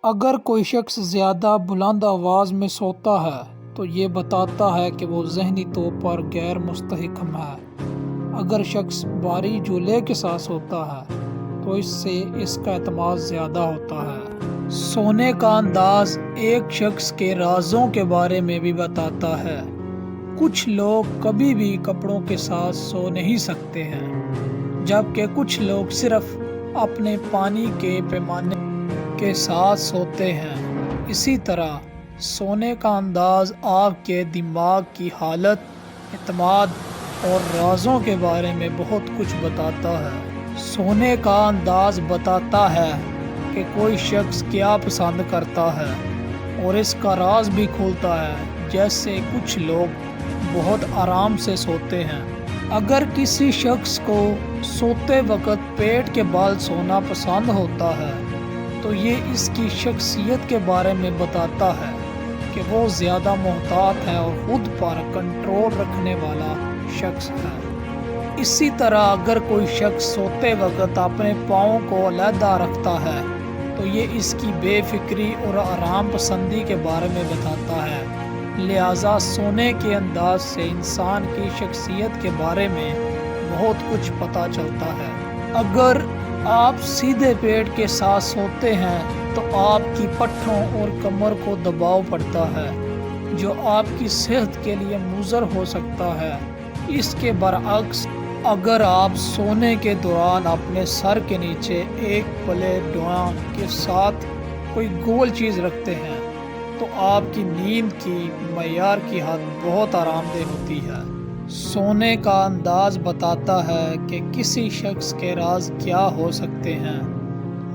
اگر کوئی شخص زیادہ بلند آواز میں سوتا ہے تو یہ بتاتا ہے کہ وہ ذہنی طور پر غیر مستحکم ہے۔ اگر شخص بھاری جھولے کے ساتھ سوتا ہے تو اس سے اس کا اعتماد زیادہ ہوتا ہے۔ سونے کا انداز ایک شخص کے رازوں کے بارے میں بھی بتاتا ہے۔ کچھ لوگ کبھی بھی کپڑوں کے ساتھ سو نہیں سکتے ہیں، جبکہ کچھ لوگ صرف اپنے پانی کے پیمانے کے ساتھ سوتے ہیں۔ اسی طرح سونے کا انداز آپ کے دماغ کی حالت، اعتماد اور رازوں کے بارے میں بہت کچھ بتاتا ہے۔ سونے کا انداز بتاتا ہے کہ کوئی شخص کیا پسند کرتا ہے اور اس کا راز بھی کھولتا ہے، جیسے کچھ لوگ بہت آرام سے سوتے ہیں۔ اگر کسی شخص کو سوتے وقت پیٹ کے بال سونا پسند ہوتا ہے تو یہ اس کی شخصیت کے بارے میں بتاتا ہے کہ وہ زیادہ محتاط ہے اور خود پر کنٹرول رکھنے والا شخص ہے۔ اسی طرح اگر کوئی شخص سوتے وقت اپنے پاؤں کو علیحدہ رکھتا ہے تو یہ اس کی بے فکری اور آرام پسندی کے بارے میں بتاتا ہے۔ لہٰذا سونے کے انداز سے انسان کی شخصیت کے بارے میں بہت کچھ پتہ چلتا ہے۔ اگر آپ سیدھے پیٹ کے ساتھ سوتے ہیں تو آپ کی پٹھوں اور کمر کو دباؤ پڑتا ہے، جو آپ کی صحت کے لیے مضر ہو سکتا ہے۔ اس کے برعکس اگر آپ سونے کے دوران اپنے سر کے نیچے ایک پلیٹ ڈوئاں کے ساتھ کوئی گول چیز رکھتے ہیں تو آپ کی نیند کی معیار کی حد بہت آرام دہ ہوتی ہے۔ سونے کا انداز بتاتا ہے کہ کسی شخص کے راز کیا ہو سکتے ہیں،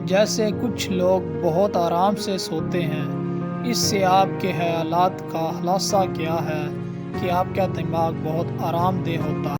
جیسے کچھ لوگ بہت آرام سے سوتے ہیں۔ اس سے آپ کے خیالات کا خلاصہ کیا ہے کہ آپ کا دماغ بہت آرام دہ ہوتا ہے۔